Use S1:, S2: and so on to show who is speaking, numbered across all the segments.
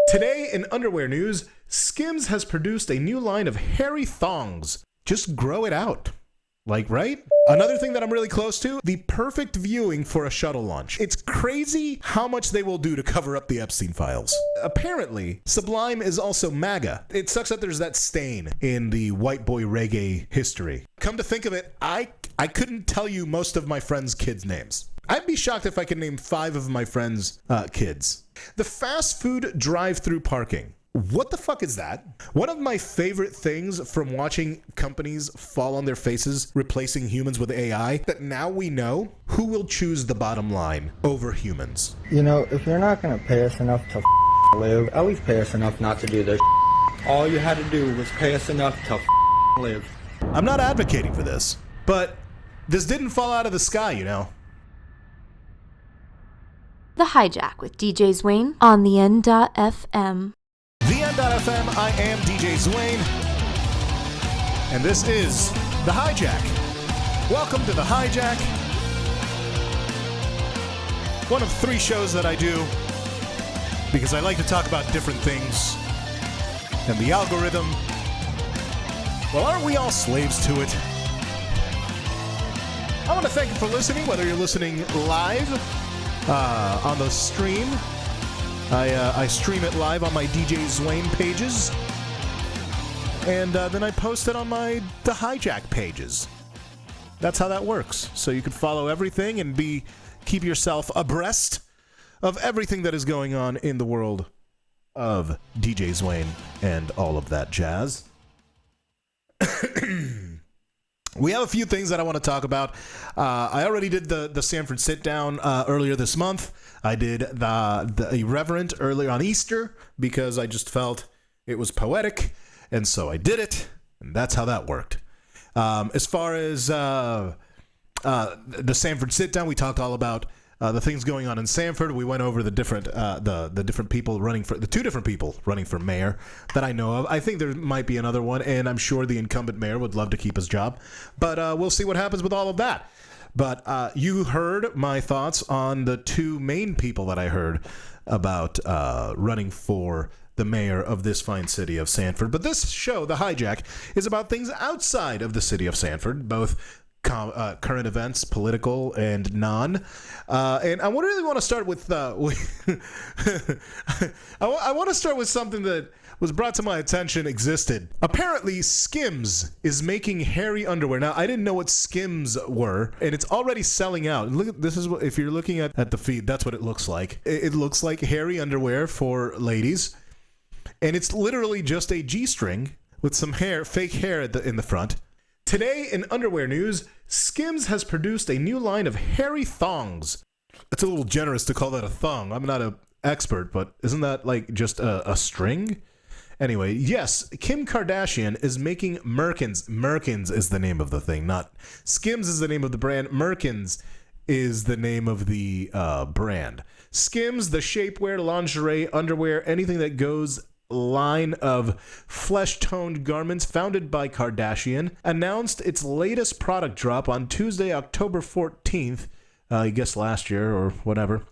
S1: Today in underwear news, Skims has produced a new line of hairy thongs. Just grow it out. Like, right? Another thing that I'm really close to, the perfect viewing for a shuttle launch. It's crazy how much they will do to cover up the Epstein files. Apparently, Sublime is also MAGA. It sucks that there's that stain in the white boy reggae history. Come to think of it, I couldn't tell you most of my friends' kids' names. I'd be shocked if I could name 5 of my friends' kids. The fast food drive-thru parking. What the fuck is that? One of my favorite things from watching companies fall on their faces replacing humans with AI, that now we know who will choose the bottom line over humans.
S2: You know, if you're not gonna pay us enough to live, at least pay us enough not to do this. All you had to do was pay us enough to live.
S1: I'm not advocating for this, but this didn't fall out of the sky, you know.
S3: The Hijack with DJ Zwane on the N.FM.
S1: The N.FM, I am DJ Zwane, and this is The Hijack. Welcome to The Hijack, one of 3 shows that I do because I like to talk about different things, and the algorithm, well, aren't we all slaves to it? I want to thank you for listening, whether you're listening live on the stream. I stream it live on my DJ Zwane pages, and then I post it on my The Hijack pages. That's how that works. So you can follow everything and keep yourself abreast of everything that is going on in the world of DJ Zwane and all of that jazz. We have a few things that I want to talk about. I already did the Sanford sit-down earlier this month. I did the Irreverent earlier on Easter because I just felt it was poetic, and so I did it, and that's how that worked. As far as the Sanford sit-down, we talked all about the things going on in Sanford. We went over the different the different people running for the 2 different people running for mayor that I know of. I think there might be another one, and I'm sure the incumbent mayor would love to keep his job. But we'll see what happens with all of that. But you heard my thoughts on the 2 main people that I heard about running for the mayor of this fine city of Sanford. But this show, The Hijack, is about things outside of the city of Sanford, both current events, political and non, and I really want to start with I want to start with something that was brought to my attention existed. Apparently, Skims is making hairy underwear. Now, I didn't know what Skims were, and it's already selling out. Look at this is what, if you're looking at the feed, that's what it looks like. It looks like hairy underwear for ladies, and it's literally just a G-string with some hair, fake hair in the front. Today in underwear news, Skims has produced a new line of hairy thongs. It's a little generous to call that a thong. I'm not an expert, but isn't that like just a string? Anyway, yes, Kim Kardashian is making Merkins. Merkins is the name of the thing, not Skims is the name of the brand. Merkins is the name of the brand. Skims, the shapewear, lingerie, underwear, anything that goes line of flesh-toned garments founded by Kardashian, announced its latest product drop on Tuesday, October 14th. I guess last year or whatever.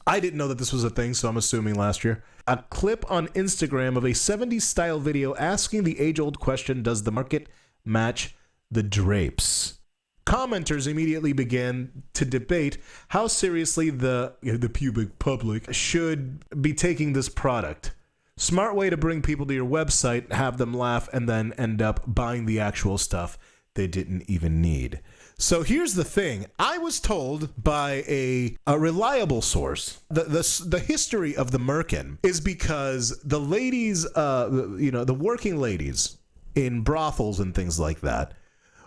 S1: I didn't know that this was a thing, so I'm assuming last year. A clip on Instagram of a 70s style video asking the age-old question, does the market match the drapes? Commenters immediately began to debate how seriously the pubic public should be taking this product. Smart way to bring people to your website, have them laugh, and then end up buying the actual stuff they didn't even need. So here's the thing. I was told by a reliable source that the history of the Merkin is because the ladies, the working ladies in brothels and things like that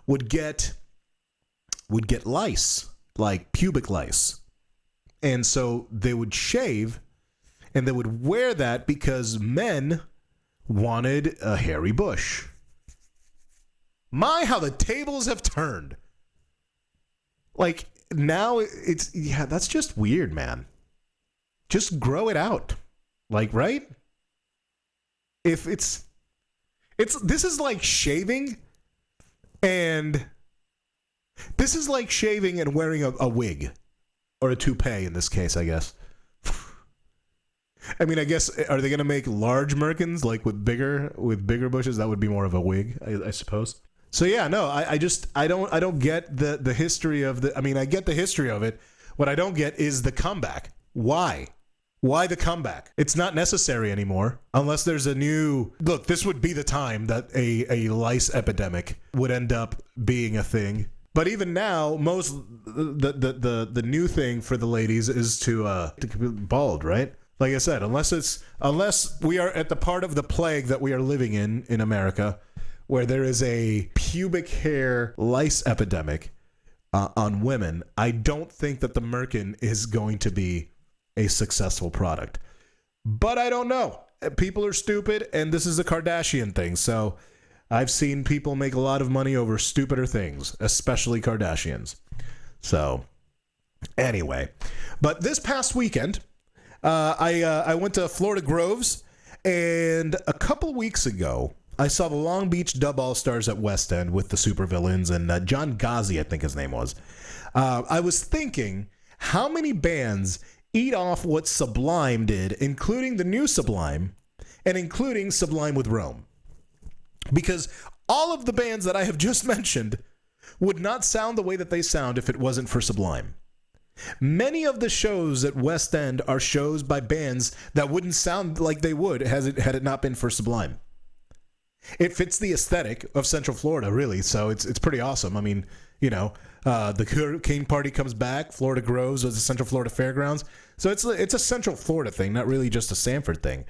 S1: would get lice, like pubic lice. And so they would shave and they would wear that because men wanted a hairy bush. My, how the tables have turned. Like, now that's just weird, man. Just grow it out. Like, right? If this is like shaving and wearing a wig or a toupee in this case, I guess. I mean, I guess, are they going to make large merkins, like with bigger bushes? That would be more of a wig, I suppose. So yeah, no, I don't get the history of the. I mean, I get the history of it. What I don't get is the comeback. Why? Why the comeback? It's not necessary anymore unless there's a new look. This would be the time that a lice epidemic would end up being a thing. But even now, most the new thing for the ladies is to be bald, right? Like I said, unless we are at the part of the plague that we are living in America, where there is a pubic hair lice epidemic on women, I don't think that the merkin is going to be a successful product. But I don't know. People are stupid, and this is a Kardashian thing. So I've seen people make a lot of money over stupider things, especially Kardashians. So anyway, but this past weekend, I went to Florida Groves, and a couple of weeks ago, I saw the Long Beach Dub All-Stars at West End with the Supervillains and John Ghazi, I think his name was. I was thinking, how many bands eat off what Sublime did, including the new Sublime, and including Sublime with Rome? Because all of the bands that I have just mentioned would not sound the way that they sound if it wasn't for Sublime. Many of the shows at West End are shows by bands that wouldn't sound like they would had it not been for Sublime. It fits the aesthetic of Central Florida, really, so it's pretty awesome. I mean, you know, the Hurricane Party comes back, Florida Groves was the Central Florida Fairgrounds, so it's a Central Florida thing, not really just a Sanford thing.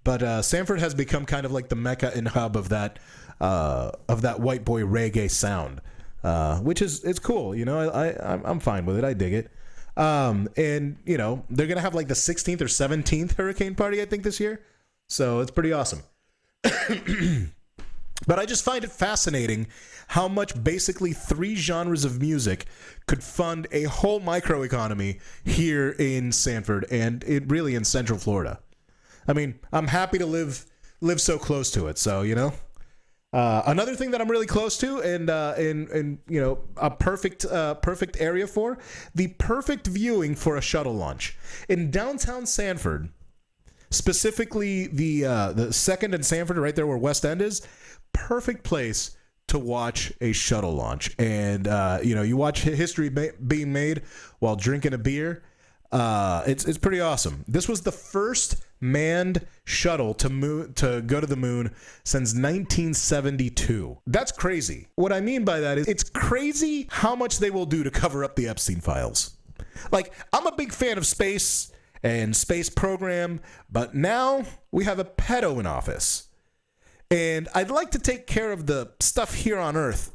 S1: But Sanford has become kind of like the mecca and hub of that white boy reggae sound, which is cool. You know, I'm fine with it. I dig it. And you know, they're gonna have like the 16th or 17th Hurricane Party, I think, this year, so it's pretty awesome. But I just find it fascinating how much basically 3 genres of music could fund a whole microeconomy here in Sanford and it really in Central Florida. I mean, I'm happy to live so close to it. So, you know, another thing that I'm really close to and you know, a perfect area for the perfect viewing for a shuttle launch in downtown Sanford, specifically the 2nd and Sanford, right there where West End is. Perfect place to watch a shuttle launch, and you know, you watch history being made while drinking a beer. It's pretty awesome. This was the first manned shuttle to go to the moon since 1972. That's crazy. What I mean by that is it's crazy how much they will do to cover up the Epstein files. Like, I'm a big fan of space and space program, but now we have a pedo in office. And I'd like to take care of the stuff here on Earth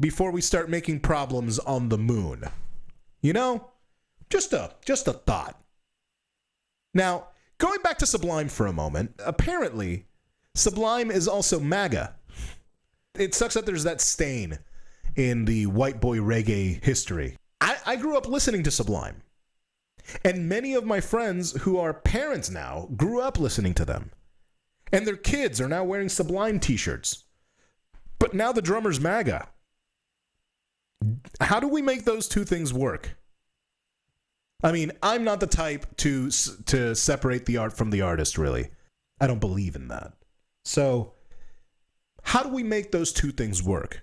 S1: before we start making problems on the moon. You know? Just a thought. Now, going back to Sublime for a moment, apparently, Sublime is also MAGA. It sucks that there's that stain in the white boy reggae history. I grew up listening to Sublime. And many of my friends who are parents now grew up listening to them. And their kids are now wearing Sublime t-shirts. But now the drummer's MAGA. How do we make those two things work? I mean, I'm not the type to separate the art from the artist, really. I don't believe in that. So, how do we make those two things work?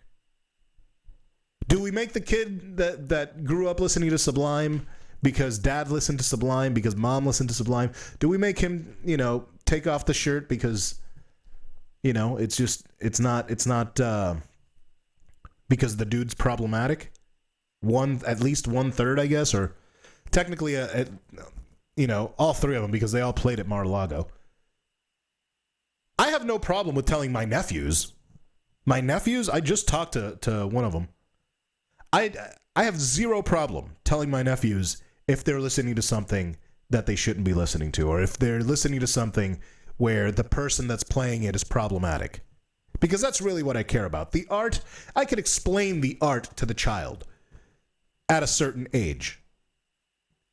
S1: Do we make the kid that grew up listening to Sublime because dad listened to Sublime, because mom listened to Sublime? Do we make him, you know, take off the shirt because, you know, it's not because the dude's problematic? At least 1/3, I guess, or technically, you know, all 3 of them, because they all played at Mar-a-Lago. I have no problem with telling my nephews. I just talked to one of them. I have zero problem telling my nephews if they're listening to something that they shouldn't be listening to, or if they're listening to something where the person that's playing it is problematic. Because that's really what I care about. The art, I could explain the art to the child at a certain age.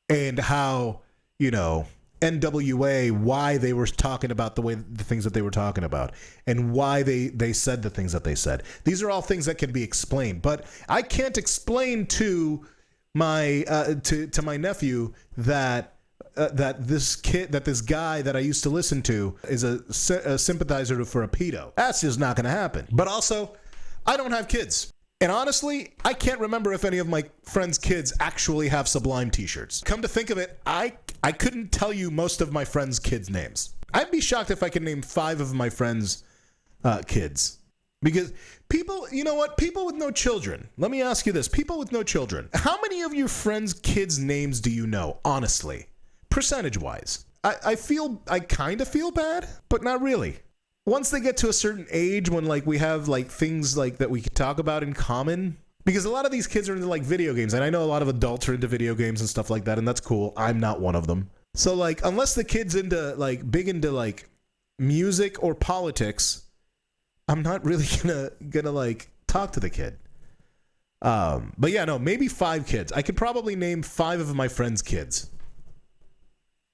S1: And how, you know, NWA, why they were talking about the things that they were talking about, and why they said the things that they said. These are all things that can be explained, but I can't explain to my nephew that that this guy that I used to listen to is a sympathizer for a pedo. That's just not going to happen. But also, I don't have kids. And honestly, I can't remember if any of my friends' kids actually have Sublime t-shirts. Come to think of it, I couldn't tell you most of my friends' kids' names. I'd be shocked if I could name 5 of my friends' kids. Because people, you know what? People with no children. Let me ask you this. People with no children. How many of your friends' kids' names do you know, honestly? Percentage-wise. I kind of feel bad, but not really. Once they get to a certain age when like we have like things like that we could talk about in common, because a lot of these kids are into like video games, and I know a lot of adults are into video games and stuff like that, and that's cool. I'm not one of them. So like unless the kid's into like big into like music or politics, I'm not really gonna like talk to the kid. But yeah, no, maybe 5 kids. I could probably name 5 of my friends' kids.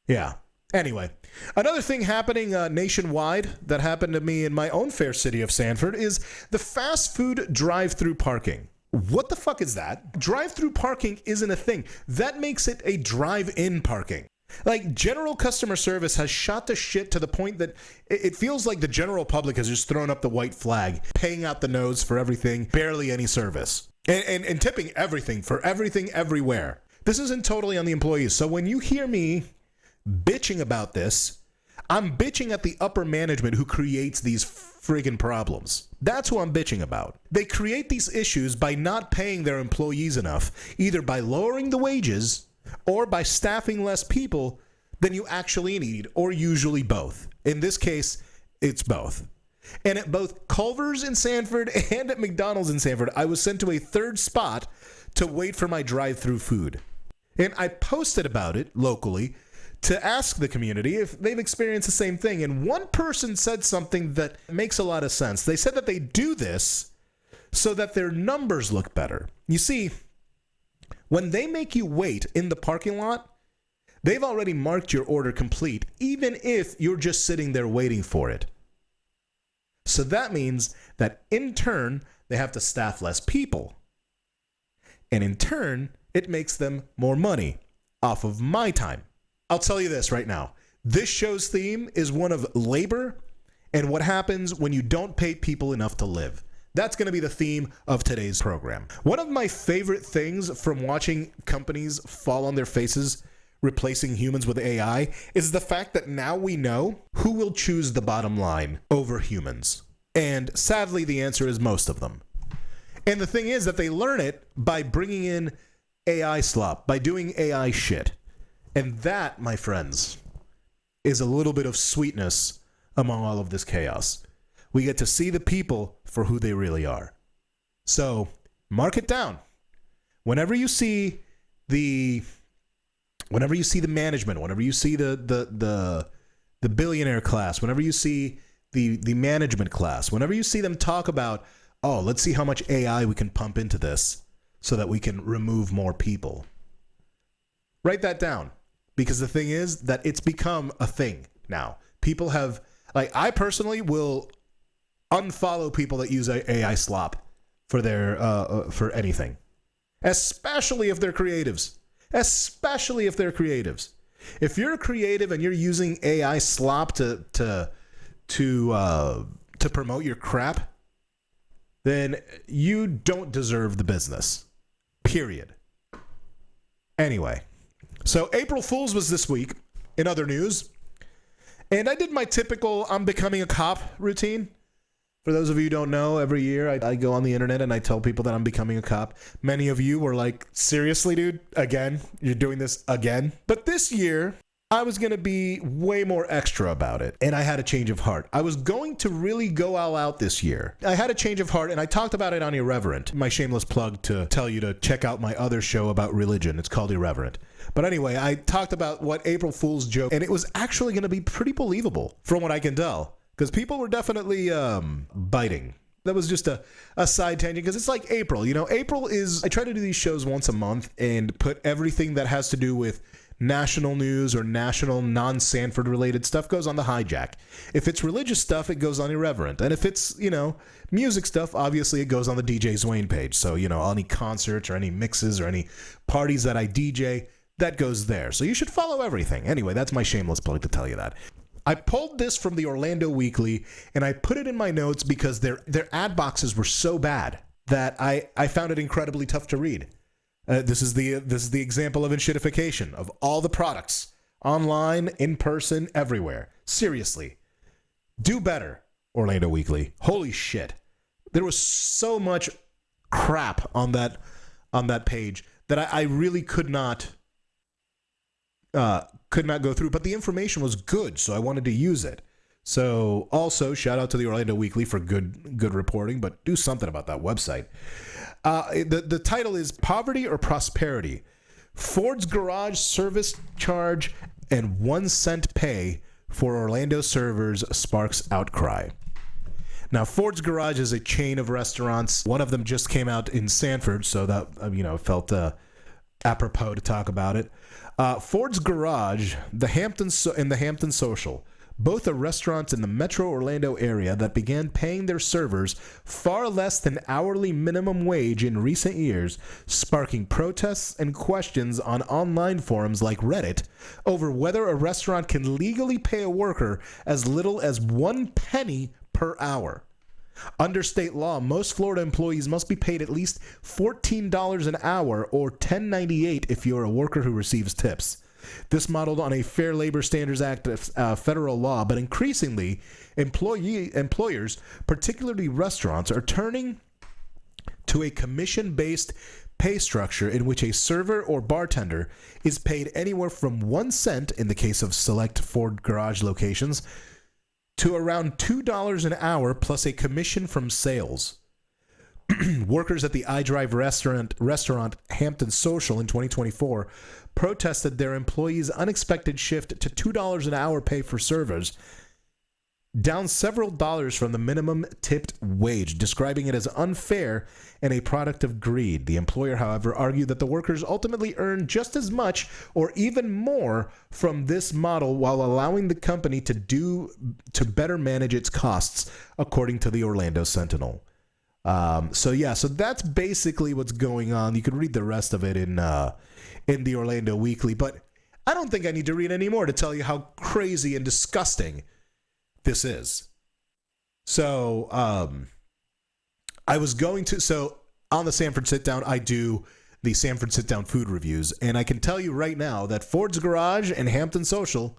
S1: Yeah. Anyway, another thing happening nationwide that happened to me in my own fair city of Sanford is the fast food drive-thru parking. What the fuck is that? Drive-thru parking isn't a thing. That makes it a drive-in parking. Like, general customer service has shot to shit to the point that it feels like the general public has just thrown up the white flag, paying out the nose for everything, barely any service, and tipping everything for everything everywhere. This isn't totally on the employees. So when you hear me bitching about this, I'm bitching at the upper management who creates these friggin' problems. That's who I'm bitching about. They create these issues by not paying their employees enough, either by lowering the wages or by staffing less people than you actually need, or usually both. In this case, it's both. And at both Culver's in Sanford and at McDonald's in Sanford, I was sent to a third spot to wait for my drive-thru food. And I posted about it locally to ask the community if they've experienced the same thing. And one person said something that makes a lot of sense. They said that they do this so that their numbers look better. You see, when they make you wait in the parking lot, they've already marked your order complete, even if you're just sitting there waiting for it. So that means that in turn, they have to staff less people. And in turn, it makes them more money off of my time. I'll tell you this right now. This show's theme is one of labor and what happens when you don't pay people enough to live. That's going to be the theme of today's program. One of my favorite things from watching companies fall on their faces replacing humans with AI is the fact that now we know who will choose the bottom line over humans. And sadly, the answer is most of them. And the thing is that they learn it by bringing in AI slop, by doing AI shit. And that, my friends, is a little bit of sweetness among all of this chaos. We get to see the people for who they really are. So, mark it down. Whenever you see the management, whenever you see the billionaire class, whenever you see the management class, whenever you see them talk about, oh, let's see how much AI we can pump into this so that we can remove more people. Write that down. Because the thing is that it's become a thing now. People have, like, I personally will unfollow people that use AI slop for their for anything, especially if they're creatives. Especially if they're creatives. If you're a creative and you're using AI slop to promote your crap, then you don't deserve the business. Period. Anyway. So April Fool's was this week in other news, and I did my typical I'm becoming a cop routine. For those of you who don't know, every year I go on the internet and I tell people that I'm becoming a cop. Many of you were like, seriously, dude? Again? You're doing this again? But this year, I was going to be way more extra about it, and I had a change of heart. I was going to really go all out this year. I had a change of heart, and I talked about it on Irreverent, my shameless plug to tell you to check out my other show about religion. It's called Irreverent. But anyway, I talked about what April Fool's joke, and it was actually going to be pretty believable from what I can tell, because people were definitely biting. That was just a side tangent, because it's like April. You know, April is, I try to do these shows once a month and put everything that has to do with national news or national non-Sanford related stuff goes on the Hijack. If it's religious stuff, it goes on Irreverent. And if it's, you know, music stuff, obviously it goes on the DJ Zwane page. So, you know, any concerts or any mixes or any parties that I DJ, that goes there. So you should follow everything. Anyway, that's my shameless plug to tell you that. I pulled this from the Orlando Weekly, and I put it in my notes because their ad boxes were so bad that I found it incredibly tough to read. This is the example of enshittification of all the products, online, in person, everywhere. Seriously, do better, Orlando Weekly. Holy shit. There was so much crap on that page that I really could not go through, but the information was good, so I wanted to use it. So also shout out to the Orlando Weekly for good reporting, but do something about that website. The title is Poverty or Prosperity? Ford's Garage Service Charge and 1 cent Pay for Orlando Servers Sparks Outcry. Now, Ford's Garage is a chain of restaurants. One of them just came out in Sanford, so that felt apropos to talk about it. Ford's Garage, and the Hampton Social, both are restaurants in the Metro Orlando area that began paying their servers far less than hourly minimum wage in recent years, sparking protests and questions on online forums like Reddit over whether a restaurant can legally pay a worker as little as 1 penny per hour. Under state law, most Florida employees must be paid at least $14 an hour or $10.98 if you're a worker who receives tips. This modeled on a Fair Labor Standards Act federal law, but increasingly, employers, particularly restaurants, are turning to a commission-based pay structure in which a server or bartender is paid anywhere from 1 cent in the case of select Ford Garage locations to around $2 an hour plus a commission from sales. Workers at the iDrive restaurant Hampton Social in 2024 protested their employees' unexpected shift to $2 an hour pay for servers, down several dollars from the minimum tipped wage, describing it as unfair and a product of greed. The employer, however, argued that the workers ultimately earned just as much or even more from this model while allowing the company to better manage its costs, according to the Orlando Sentinel. So that's basically what's going on. You can read the rest of it in the Orlando Weekly, but I don't think I need to read any more to tell you how crazy and disgusting this is. So on the Sanford Sit Down, I do the Sanford Sit Down food reviews, and I can tell you right now that Ford's Garage and Hampton Social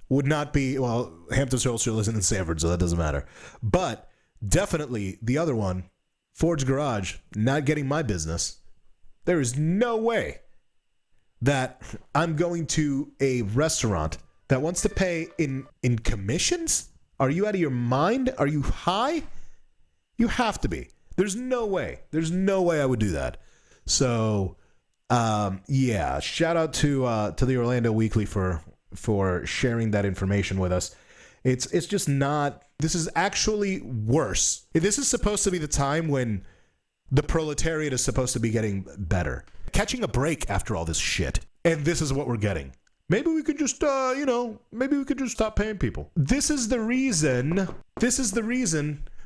S1: would not be, well, Hampton Social isn't in Sanford, so that doesn't matter. But definitely the other one, Ford's Garage, not getting my business. There is no way that I'm going to a restaurant that wants to pay in commissions? Are you out of your mind? Are you high? You have to be. There's no way. There's no way I would do that. So, shout out to the Orlando Weekly for sharing that information with us. It's just not. This is actually worse. This is supposed to be the time when the proletariat is supposed to be getting better, catching a break after all this shit, and this is what we're getting. Maybe we could just, maybe we could just stop paying people. This is the reason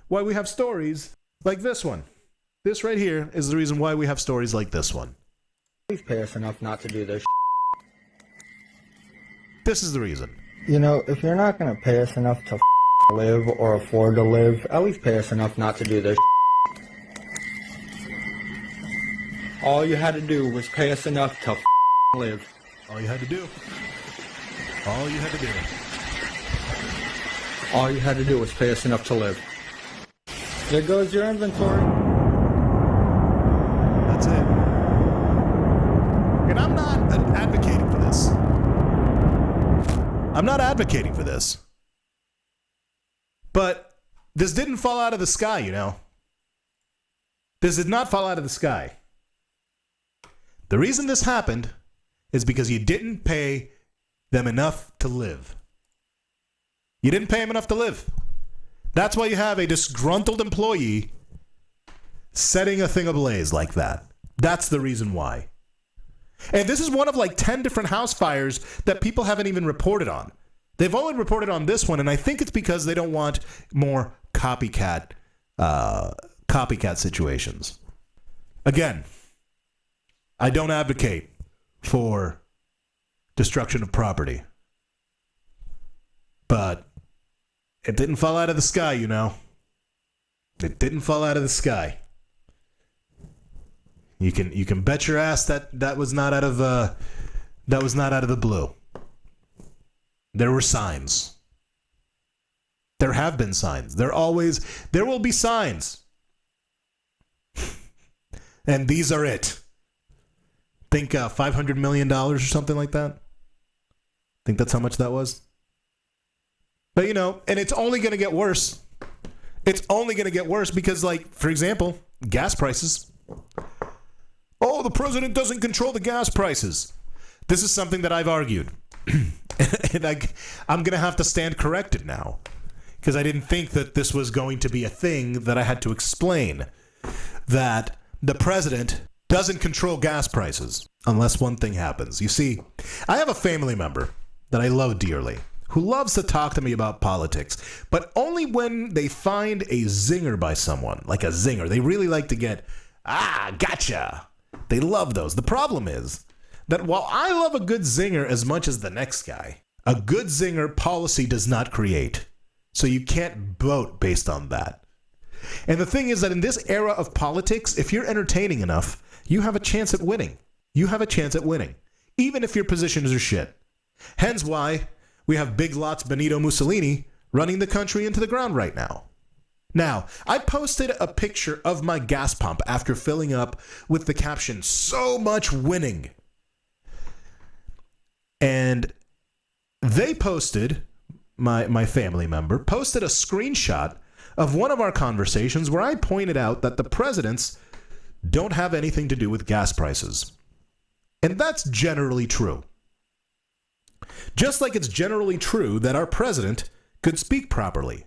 S1: why we have stories like this one. This right here is the reason why we have stories like this one.
S2: Please pay us enough not to do this.
S1: This is the reason.
S2: If you're not going to pay us enough to live or afford to live, at least pay us enough not to do this. All you had to do was pay us enough to live.
S1: All you had to do. All you had to do.
S2: All you had to do was pay us enough to live. There goes your inventory.
S1: That's it. And I'm not advocating for this. I'm not advocating for this. But this didn't fall out of the sky, This did not fall out of the sky. The reason this happened is because you didn't pay them enough to live. You didn't pay them enough to live. That's why you have a disgruntled employee setting a thing ablaze like that. That's the reason why. And this is one of like 10 different house fires that people haven't even reported on. They've only reported on this one, and I think it's because they don't want more copycat situations. Again, I don't advocate for destruction of property. But it didn't fall out of the sky, you know. It didn't fall out of the sky. You can bet your ass that was not out of the blue. There were signs. There have been signs. There will be signs. And these are it. Think $500 million or something like that. Think that's how much that was. But and it's only going to get worse. It's only going to get worse because, like, for example, gas prices. Oh, the president doesn't control the gas prices. This is something that I've argued. And I'm going to have to stand corrected now. Because I didn't think that this was going to be a thing that I had to explain. That the president doesn't control gas prices unless one thing happens. You see, I have a family member that I love dearly who loves to talk to me about politics, but only when they find a zinger by someone, like a zinger. They really like to get, gotcha. They love those. The problem is that while I love a good zinger as much as the next guy, a good zinger policy does not create. So you can't vote based on that. And the thing is that in this era of politics, if you're entertaining enough, you have a chance at winning. You have a chance at winning, even if your positions are shit. Hence why we have Big Lots Benito Mussolini running the country into the ground right now. Now, I posted a picture of my gas pump after filling up with the caption, "So much winning." And they posted, my family member, posted a screenshot of one of our conversations where I pointed out that the presidents don't have anything to do with gas prices. And that's generally true. Just like it's generally true that our president could speak properly.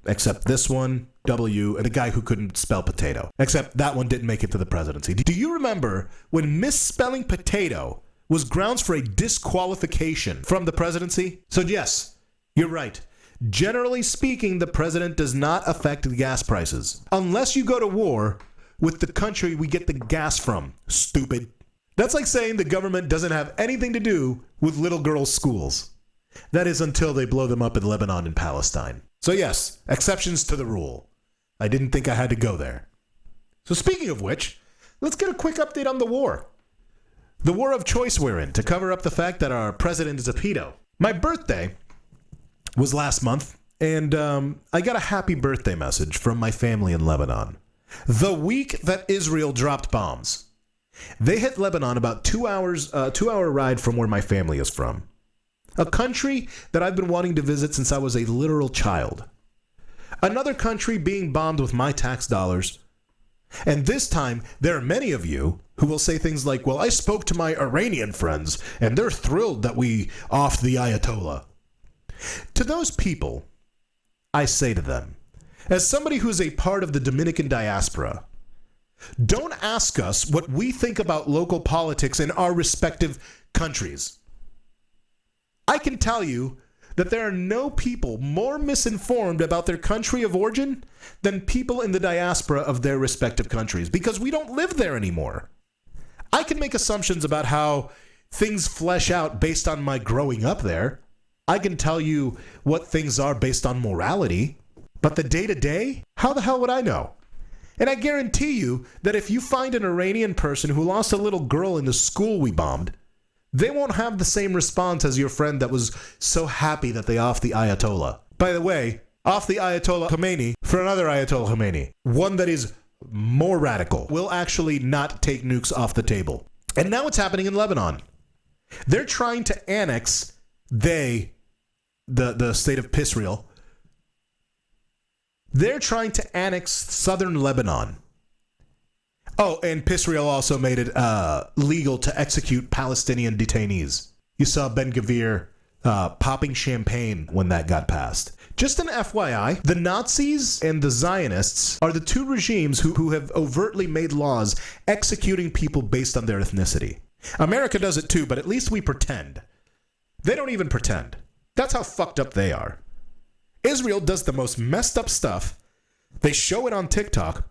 S1: Except this one, W, and a guy who couldn't spell potato. Except that one didn't make it to the presidency. Do you remember when misspelling potato was grounds for a disqualification from the presidency? So yes, you're right. Generally speaking, the president does not affect the gas prices. Unless you go to war with the country we get the gas from, stupid. That's like saying the government doesn't have anything to do with little girls' schools. That is until they blow them up in Lebanon and Palestine. So yes, exceptions to the rule. I didn't think I had to go there. So speaking of which, let's get a quick update on the war. The war of choice we're in to cover up the fact that our president is a pedo. My birthday was last month, and I got a happy birthday message from my family in Lebanon. The week that Israel dropped bombs. They hit Lebanon about 2-hour ride from where my family is from. A country that I've been wanting to visit since I was a literal child. Another country being bombed with my tax dollars. And this time, there are many of you who will say things like, well, I spoke to my Iranian friends, and they're thrilled that we offed the Ayatollah. To those people, I say to them, as somebody who's a part of the Dominican diaspora, don't ask us what we think about local politics in our respective countries. I can tell you that there are no people more misinformed about their country of origin than people in the diaspora of their respective countries, because we don't live there anymore. I can make assumptions about how things flesh out based on my growing up there. I can tell you what things are based on morality, but the day-to-day, how the hell would I know? And I guarantee you that if you find an Iranian person who lost a little girl in the school we bombed, they won't have the same response as your friend that was so happy that they offed the Ayatollah. By the way, off the Ayatollah Khomeini for another Ayatollah Khomeini, one that is more radical, will actually not take nukes off the table. And now it's happening in Lebanon. They're trying to annex the state of Israel. They're trying to annex southern Lebanon. Oh, and Israel also made it legal to execute Palestinian detainees. You saw Ben Gvir popping champagne when that got passed. Just an FYI, the Nazis and the Zionists are the two regimes who have overtly made laws executing people based on their ethnicity. America does it too, but at least we pretend. They don't even pretend. That's how fucked up they are. Israel does the most messed up stuff. They show it on TikTok,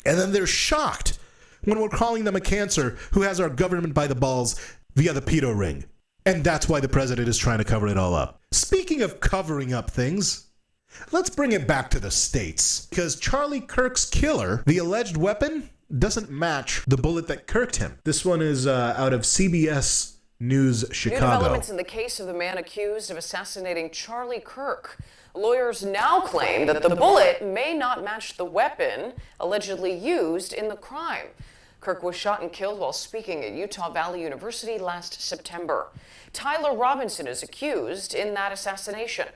S1: and then they're shocked when we're calling them a cancer who has our government by the balls via the pedo ring. And that's why the president is trying to cover it all up. Speaking of covering up things, let's bring it back to the States. Because Charlie Kirk's killer, the alleged weapon, doesn't match the bullet that kirked him. This one is out of CBS News Chicago.
S4: New developments in the case of the man accused of assassinating Charlie Kirk. Lawyers now claim that the bullet may not match the weapon allegedly used in the crime. Kirk was shot and killed while speaking at Utah Valley University last September. Tyler Robinson is accused in that assassination.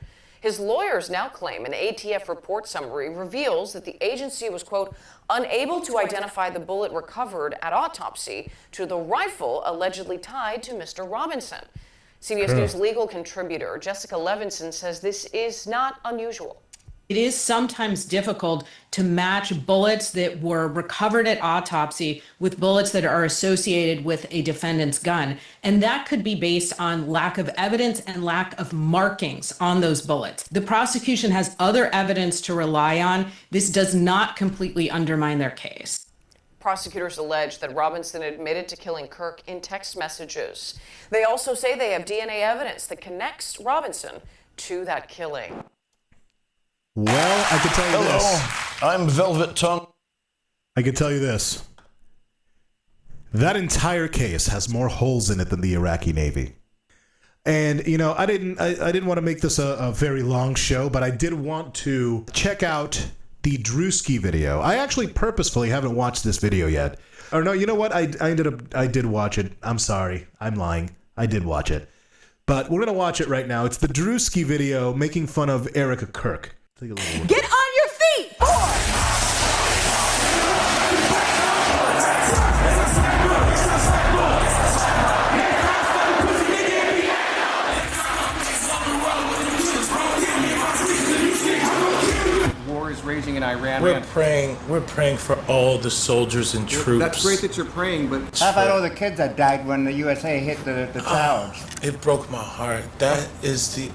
S4: His lawyers now claim an ATF report summary reveals that the agency was, quote, unable to identify the bullet recovered at autopsy to the rifle allegedly tied to Mr. Robinson. CBS News legal contributor Jessica Levinson says this is not unusual.
S5: It is sometimes difficult to match bullets that were recovered at autopsy with bullets that are associated with a defendant's gun. And that could be based on lack of evidence and lack of markings on those bullets. The prosecution has other evidence to rely on. This does not completely undermine their case.
S4: Prosecutors allege that Robinson admitted to killing Kirk in text messages. They also say they have DNA evidence that connects Robinson to that killing.
S1: Well, I can tell you this.
S6: Hello, I'm Velvet Tongue.
S1: I can tell you this. That entire case has more holes in it than the Iraqi Navy. And, you know, I didn't want to make this a very long show, but I did want to check out the Drewski video. I actually purposefully haven't watched this video yet. Or no, you know what? I did watch it. I'm sorry. I'm lying. I did watch it. But we're going to watch it right now. It's the Drewski video making fun of Erica Kirk. Take a little look.
S7: Get on your feet!
S8: War is raging in Iran.
S9: We're praying for all the soldiers and troops.
S8: That's great that you're praying, but
S2: How about all the kids that died when the USA hit the towers?
S9: It broke my heart. That is the...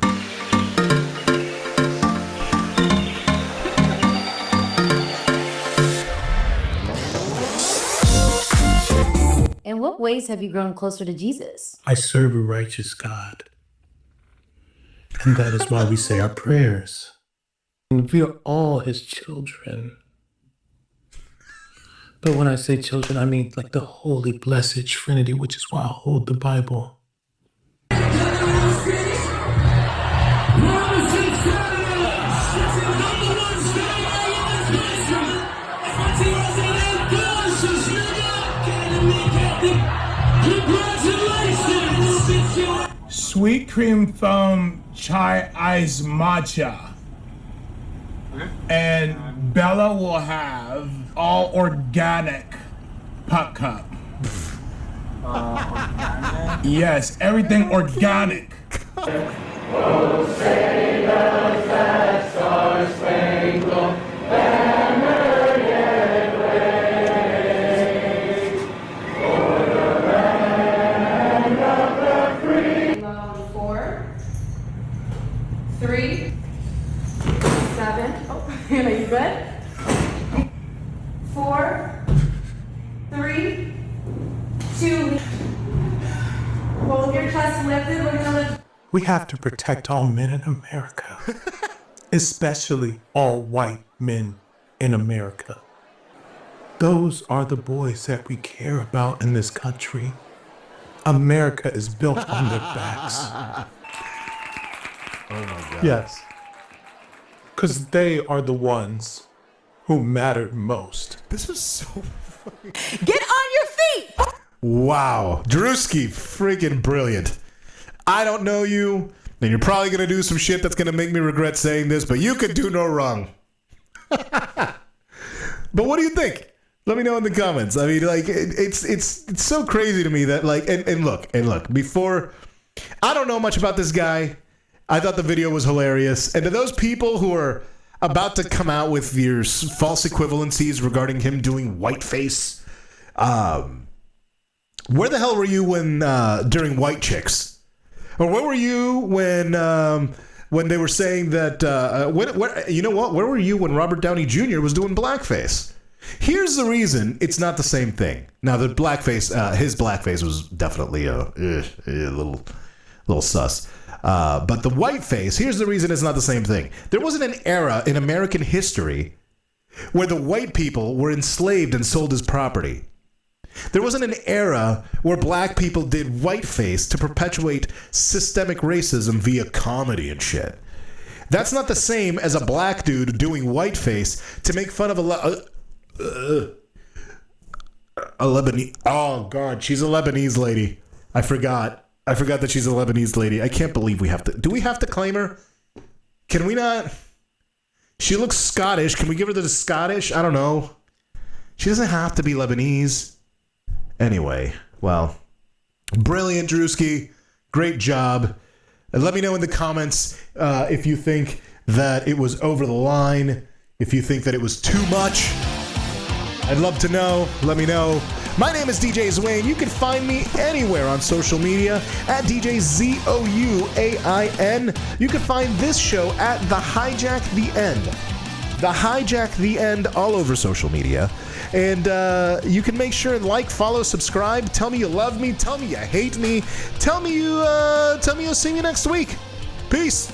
S10: In what ways have you grown closer to Jesus?
S9: I serve a righteous God. And that is why we say our prayers. And we are all his children. But when I say children, I mean like the holy, blessed Trinity, which is why I hold the Bible. Sweet cream foam chai ice matcha. And Bella will have all organic puck cup. Yes, everything organic. Oh, say does that star spangled banner yet wave for the land of the free.
S7: 4, 3, 7. Oh, Hannah, you good? 4, 3, 2. Hold your chest lifted. We're gonna lift.
S9: We have to protect all men in America, especially all white men in America. Those are the boys that we care about in this country. America is built on their backs.
S1: Oh my God.
S9: Yes. Because they are the ones who matter most.
S1: This is so funny.
S7: Get on your feet!
S1: Wow. Drewski, freaking brilliant. I don't know you, and you're probably going to do some shit that's going to make me regret saying this, but you could do no wrong. But what do you think? Let me know in the comments. I mean, like, it's so crazy to me that, like, and look, before, I don't know much about this guy. I thought the video was hilarious. And to those people who are about to come out with your false equivalencies regarding him doing whiteface, where the hell were you when during White Chicks? Or where were you when they were saying that? You know what? Where were you when Robert Downey Jr. was doing blackface? Here's the reason it's not the same thing. Now, the blackface, his blackface was definitely a little. little sus. But the whiteface, here's the reason it's not the same thing. There wasn't an era in American history where the white people were enslaved and sold as property. There wasn't an era where black people did whiteface to perpetuate systemic racism via comedy and shit. That's not the same as a black dude doing whiteface to make fun of a Lebanese. Oh, God, she's a Lebanese lady. I forgot that she's a Lebanese lady. I can't believe we have to. Do we have to claim her? Can we not? She looks Scottish. Can we give her the Scottish? I don't know. She doesn't have to be Lebanese. Anyway, well, brilliant, Drewski. Great job. And let me know in the comments if you think that it was over the line, if you think that it was too much. I'd love to know. Let me know. My name is DJ Zwain. You can find me anywhere on social media at DJ ZOUAIN. You can find this show at The Hijack The End. The Hijack The End all over social media. And you can make sure and like, follow, subscribe. Tell me you love me. Tell me you hate me. Tell me you'll see me next week. Peace.